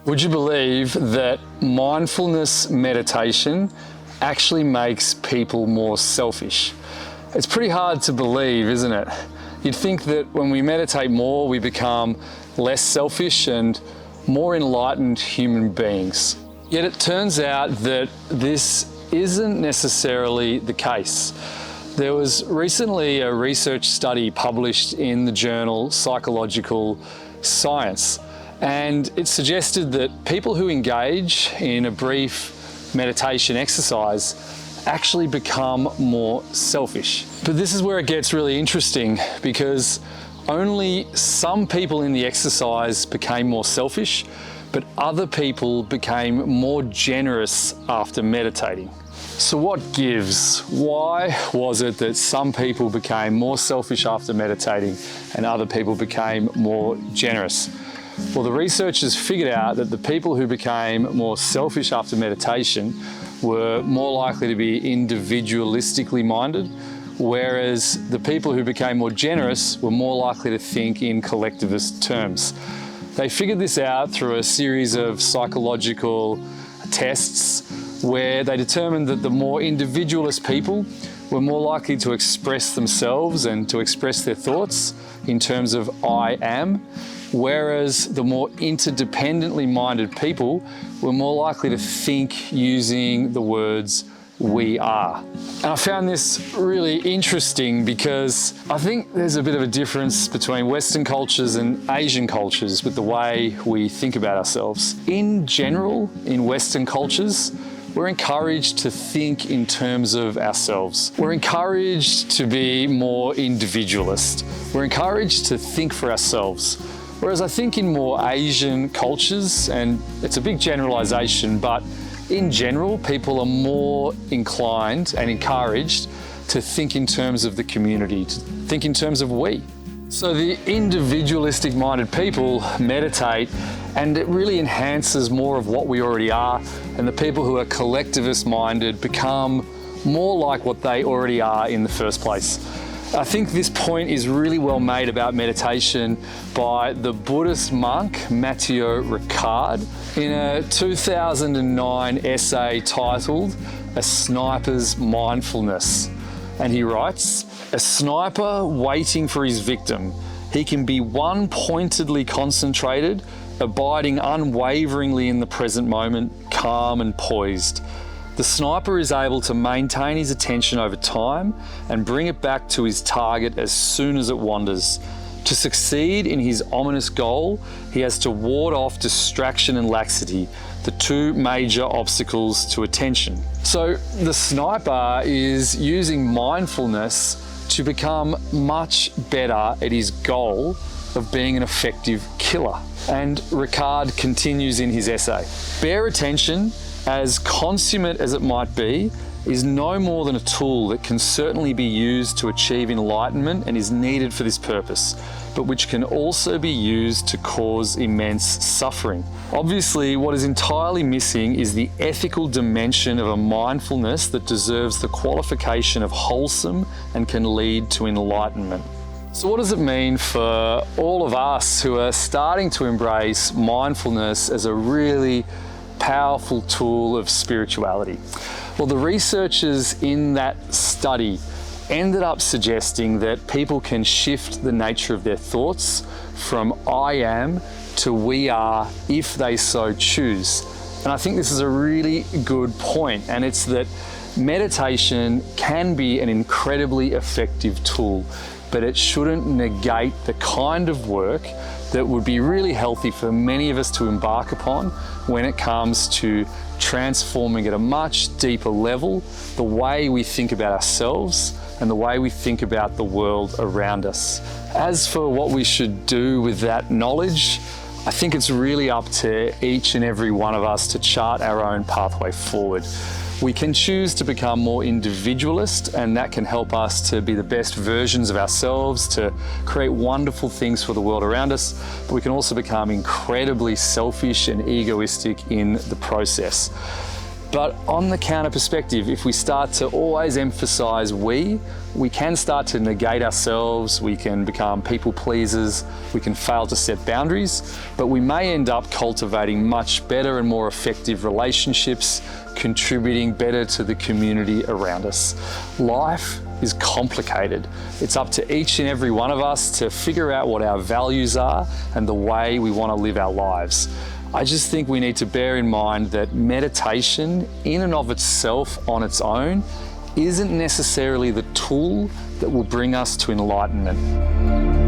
Would you believe that mindfulness meditation actually makes people more selfish? It's pretty hard to believe, isn't it? You'd think that when we meditate more, we become less selfish and more enlightened human beings. Yet it turns out that this isn't necessarily the case. There was recently a research study published in the journal Psychological Science, and it suggested that people who engage in a brief meditation exercise actually become more selfish. But this is where it gets really interesting, because only some people in the exercise became more selfish, but other people became more generous after meditating. So what gives? Why was it that some people became more selfish after meditating and other people became more generous? Well, the researchers figured out that the people who became more selfish after meditation were more likely to be individualistically minded, whereas the people who became more generous were more likely to think in collectivist terms. They figured this out through a series of psychological tests where they determined that the more individualist people were more likely to express themselves and to express their thoughts in terms of I am, whereas the more interdependently minded people were more likely to think using the words we are. And I found this really interesting because I think there's a bit of a difference between Western cultures and Asian cultures with the way we think about ourselves. In general, in Western cultures, we're encouraged to think in terms of ourselves. We're encouraged to be more individualist. We're encouraged to think for ourselves. Whereas I think in more Asian cultures, and it's a big generalization, but in general, people are more inclined and encouraged to think in terms of the community, to think in terms of we. So the individualistic minded people meditate, and it really enhances more of what we already are, and the people who are collectivist minded become more like what they already are in the first place. I think this point is really well made about meditation by the Buddhist monk Matteo Ricard in a 2009 essay titled "A Sniper's Mindfulness." And he writes, "A sniper waiting for his victim, he can be one-pointedly concentrated, abiding unwaveringly in the present moment, calm and poised. The sniper is able to maintain his attention over time and bring it back to his target as soon as it wanders. To succeed in his ominous goal, he has to ward off distraction and laxity, the two major obstacles to attention." So the sniper is using mindfulness to become much better at his goal of being an effective killer. And Ricard continues in his essay, "Bare attention, as consummate as it might be, is no more than a tool that can certainly be used to achieve enlightenment and is needed for this purpose, but which can also be used to cause immense suffering. Obviously, what is entirely missing is the ethical dimension of a mindfulness that deserves the qualification of wholesome and can lead to enlightenment." So what does it mean for all of us who are starting to embrace mindfulness as a really powerful tool of spirituality? Well, the researchers in that study ended up suggesting that people can shift the nature of their thoughts from I am to we are if they so choose. And I think this is a really good point, and it's that meditation can be an incredibly effective tool, but it shouldn't negate the kind of work that would be really healthy for many of us to embark upon when it comes to transforming at a much deeper level the way we think about ourselves and the way we think about the world around us. As for what we should do with that knowledge, I think it's really up to each and every one of us to chart our own pathway forward. We can choose to become more individualist, and that can help us to be the best versions of ourselves, to create wonderful things for the world around us, but we can also become incredibly selfish and egoistic in the process. But on the counter perspective, if we start to always emphasize we can start to negate ourselves, we can become people pleasers, we can fail to set boundaries, but we may end up cultivating much better and more effective relationships, contributing better to the community around us. Life is complicated. It's up to each and every one of us to figure out what our values are and the way we want to live our lives. I just think we need to bear in mind that meditation in and of itself on its own isn't necessarily the tool that will bring us to enlightenment.